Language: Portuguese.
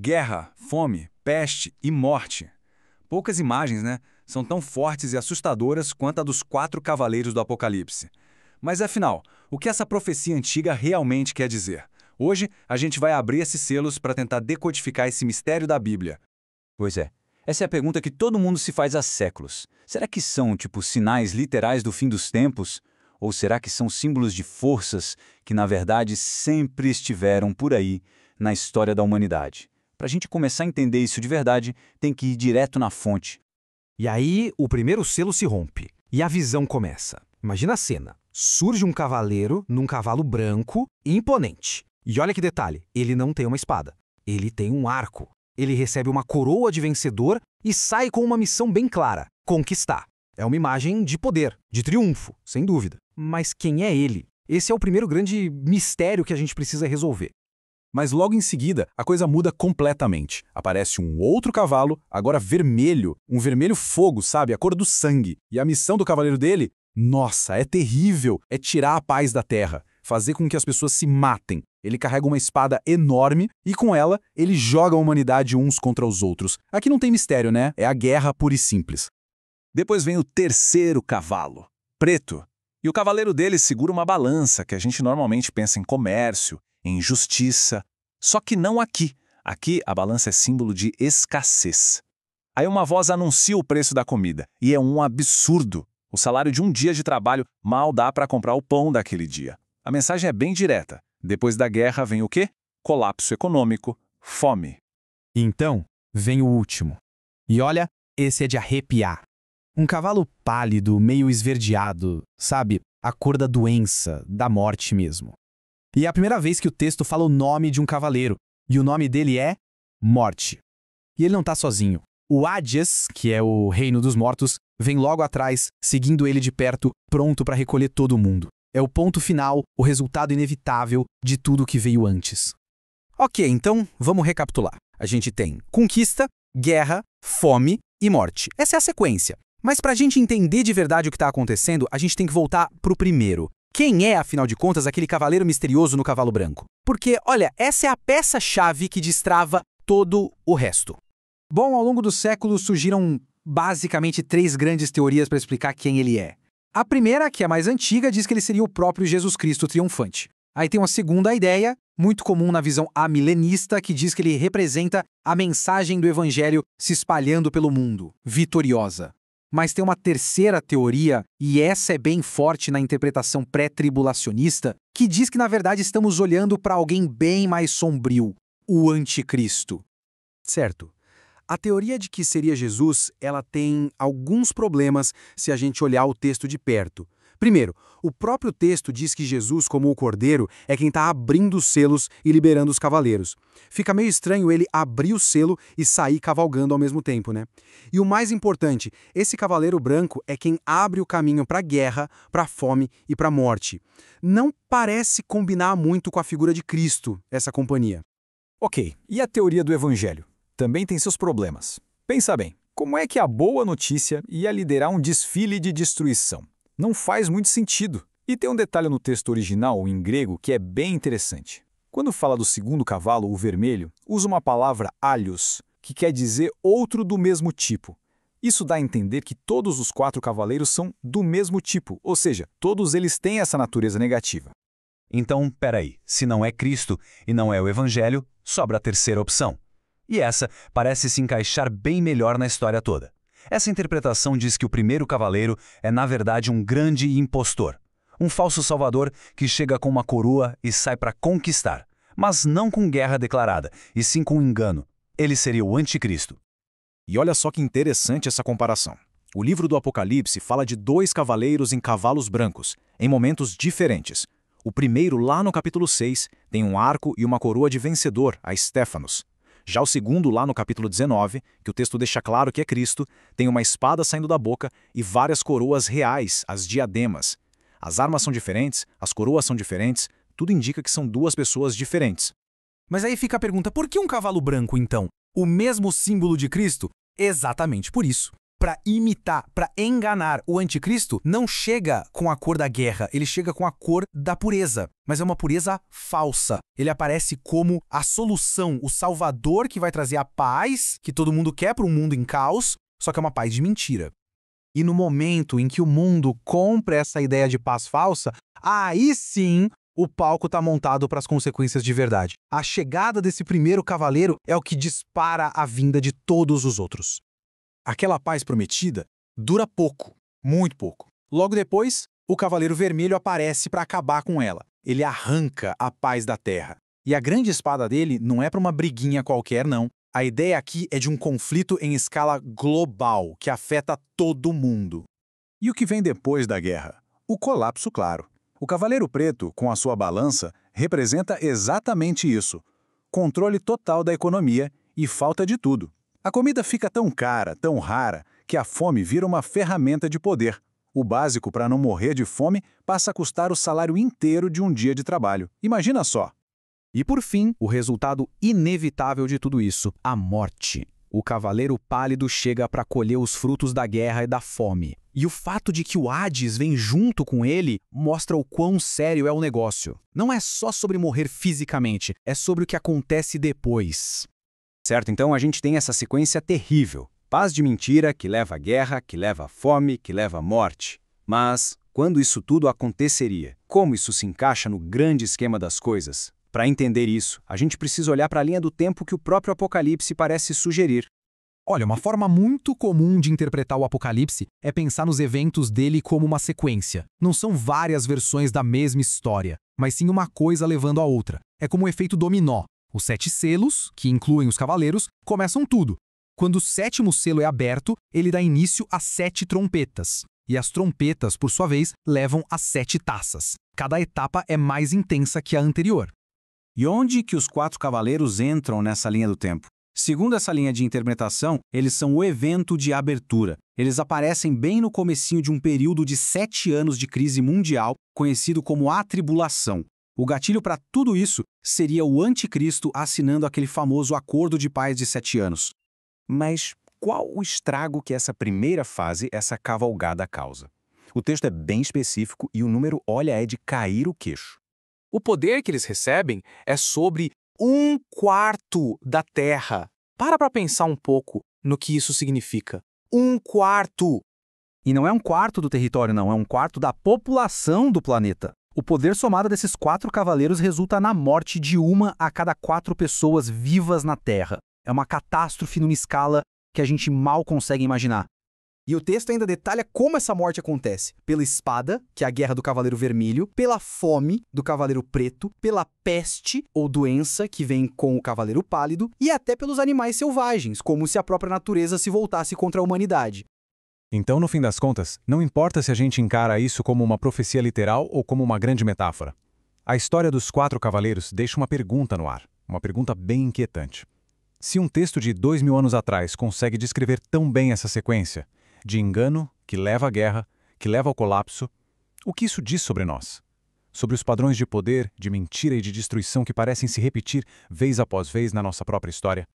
Guerra, fome, peste e morte. Poucas imagens, né? São tão fortes e assustadoras quanto a dos 4 cavaleiros do Apocalipse. Mas afinal, o que essa profecia antiga realmente quer dizer? Hoje, a gente vai abrir esses selos para tentar decodificar esse mistério da Bíblia. Pois é. Essa é a pergunta que todo mundo se faz há séculos. Será que são, sinais literais do fim dos tempos? Ou será que são símbolos de forças que, na verdade, sempre estiveram por aí na história da humanidade? Para a gente começar a entender isso de verdade, tem que ir direto na fonte. E aí, o primeiro selo se rompe. E a visão começa. Imagina a cena. Surge um cavaleiro num cavalo branco e imponente. E olha que detalhe, ele não tem uma espada. Ele tem um arco. Ele recebe uma coroa de vencedor e sai com uma missão bem clara: conquistar. É uma imagem de poder, de triunfo, sem dúvida. Mas quem é ele? Esse é o primeiro grande mistério que a gente precisa resolver. Mas logo em seguida, a coisa muda completamente. Aparece um outro cavalo, agora vermelho, um vermelho fogo, sabe? A cor do sangue. E a missão do cavaleiro dele, nossa, é terrível, é tirar a paz da terra, fazer com que as pessoas se matem. Ele carrega uma espada enorme e com ela, ele joga a humanidade uns contra os outros. Aqui não tem mistério, né? É a guerra pura e simples. Depois vem o terceiro cavalo, preto. E o cavaleiro dele segura uma balança, que a gente normalmente pensa em comércio, em justiça. Só que não aqui. Aqui a balança é símbolo de escassez. Aí uma voz anuncia o preço da comida, e é um absurdo. O salário de um dia de trabalho mal dá para comprar o pão daquele dia. A mensagem é bem direta. Depois da guerra vem o quê? Colapso econômico, fome. Então, vem o último. E olha, esse é de arrepiar. Um cavalo pálido, meio esverdeado, sabe? A cor da doença, da morte mesmo. E é a primeira vez que o texto fala o nome de um cavaleiro, e o nome dele é Morte. E ele não tá sozinho. O Hades, que é o reino dos mortos, vem logo atrás, seguindo ele de perto, pronto para recolher todo mundo. É o ponto final, o resultado inevitável de tudo que veio antes. Ok, então vamos recapitular. A gente tem conquista, guerra, fome e morte. Essa é a sequência. Mas para a gente entender de verdade o que está acontecendo, a gente tem que voltar para o primeiro. Quem é, afinal de contas, aquele cavaleiro misterioso no cavalo branco? Porque, olha, essa é a peça-chave que destrava todo o resto. Bom, ao longo dos séculos surgiram basicamente 3 grandes teorias para explicar quem ele é. A primeira, que é a mais antiga, diz que ele seria o próprio Jesus Cristo triunfante. Aí tem uma segunda ideia, muito comum na visão amilenista, que diz que ele representa a mensagem do evangelho se espalhando pelo mundo, vitoriosa. Mas tem uma terceira teoria, e essa é bem forte na interpretação pré-tribulacionista, que diz que na verdade estamos olhando para alguém bem mais sombrio, o anticristo. Certo. A teoria de que seria Jesus, ela tem alguns problemas se a gente olhar o texto de perto. Primeiro, o próprio texto diz que Jesus, como o cordeiro, é quem está abrindo os selos e liberando os cavaleiros. Fica meio estranho ele abrir o selo e sair cavalgando ao mesmo tempo, né? E o mais importante, esse cavaleiro branco é quem abre o caminho para a guerra, para a fome e para a morte. Não parece combinar muito com a figura de Cristo, essa companhia. Ok, e a teoria do evangelho? Também tem seus problemas. Pensa bem, como é que a boa notícia ia liderar um desfile de destruição? Não faz muito sentido. E tem um detalhe no texto original, em grego, que é bem interessante. Quando fala do segundo cavalo, o vermelho, usa uma palavra alhos, que quer dizer outro do mesmo tipo. Isso dá a entender que todos os 4 cavaleiros são do mesmo tipo, ou seja, todos eles têm essa natureza negativa. Então, peraí, se não é Cristo e não é o Evangelho, sobra a terceira opção. E essa parece se encaixar bem melhor na história toda. Essa interpretação diz que o primeiro cavaleiro é, na verdade, um grande impostor. Um falso salvador que chega com uma coroa e sai para conquistar. Mas não com guerra declarada, e sim com engano. Ele seria o anticristo. E olha só que interessante essa comparação. O livro do Apocalipse fala de 2 cavaleiros em cavalos brancos, em momentos diferentes. O primeiro, lá no capítulo 6, tem um arco e uma coroa de vencedor, a Estéfanos. Já o segundo, lá no capítulo 19, que o texto deixa claro que é Cristo, tem uma espada saindo da boca e várias coroas reais, as diademas. As armas são diferentes, as coroas são diferentes, tudo indica que são 2 pessoas diferentes. Mas aí fica a pergunta, por que um cavalo branco, então? O mesmo símbolo de Cristo? Exatamente por isso. para imitar, para enganar. O anticristo não chega com a cor da guerra, ele chega com a cor da pureza, mas é uma pureza falsa. Ele aparece como a solução, o salvador que vai trazer a paz que todo mundo quer para um mundo em caos, só que é uma paz de mentira. E no momento em que o mundo compra essa ideia de paz falsa, aí sim o palco está montado para as consequências de verdade. A chegada desse primeiro cavaleiro é o que dispara a vinda de todos os outros. Aquela paz prometida dura pouco, muito pouco. Logo depois, o Cavaleiro Vermelho aparece para acabar com ela. Ele arranca a paz da Terra. E a grande espada dele não é para uma briguinha qualquer, não. A ideia aqui é de um conflito em escala global, que afeta todo mundo. E o que vem depois da guerra? O colapso, claro. O Cavaleiro Preto, com a sua balança, representa exatamente isso. Controle total da economia e falta de tudo. A comida fica tão cara, tão rara, que a fome vira uma ferramenta de poder. O básico para não morrer de fome passa a custar o salário inteiro de um dia de trabalho. Imagina só! E por fim, o resultado inevitável de tudo isso, a morte. O Cavaleiro Pálido chega para colher os frutos da guerra e da fome. E o fato de que o Hades vem junto com ele mostra o quão sério é o negócio. Não é só sobre morrer fisicamente, é sobre o que acontece depois. Certo, então a gente tem essa sequência terrível. Paz de mentira que leva à guerra, que leva à fome, que leva à morte. Mas, quando isso tudo aconteceria? Como isso se encaixa no grande esquema das coisas? Para entender isso, a gente precisa olhar para a linha do tempo que o próprio Apocalipse parece sugerir. Olha, uma forma muito comum de interpretar o Apocalipse é pensar nos eventos dele como uma sequência. Não são várias versões da mesma história, mas sim uma coisa levando a outra. É como um efeito dominó. Os 7 selos, que incluem os cavaleiros, começam tudo. Quando o 7º selo é aberto, ele dá início a 7 trompetas. E as trompetas, por sua vez, levam a 7 taças. Cada etapa é mais intensa que a anterior. E onde que os 4 cavaleiros entram nessa linha do tempo? Segundo essa linha de interpretação, eles são o evento de abertura. Eles aparecem bem no comecinho de um período de 7 anos de crise mundial, conhecido como a Tribulação. O gatilho para tudo isso seria o anticristo assinando aquele famoso acordo de paz de 7 anos. Mas qual o estrago que essa primeira fase, essa cavalgada, causa? O texto é bem específico e o número, olha, é de cair o queixo. O poder que eles recebem é sobre 1/4 da Terra. Para pensar um pouco no que isso significa. 1/4! E não é 1/4 do território, não. É 1/4 da população do planeta. O poder somado desses 4 cavaleiros resulta na morte de 1 a cada 4 pessoas vivas na Terra. É uma catástrofe numa escala que a gente mal consegue imaginar. E o texto ainda detalha como essa morte acontece. Pela espada, que é a guerra do Cavaleiro Vermelho, pela fome do Cavaleiro Preto, pela peste ou doença que vem com o Cavaleiro Pálido e até pelos animais selvagens, como se a própria natureza se voltasse contra a humanidade. Então, no fim das contas, não importa se a gente encara isso como uma profecia literal ou como uma grande metáfora. A história dos 4 cavaleiros deixa uma pergunta no ar, uma pergunta bem inquietante. Se um texto de 2000 anos atrás consegue descrever tão bem essa sequência, de engano, que leva à guerra, que leva ao colapso, o que isso diz sobre nós? Sobre os padrões de poder, de mentira e de destruição que parecem se repetir vez após vez na nossa própria história?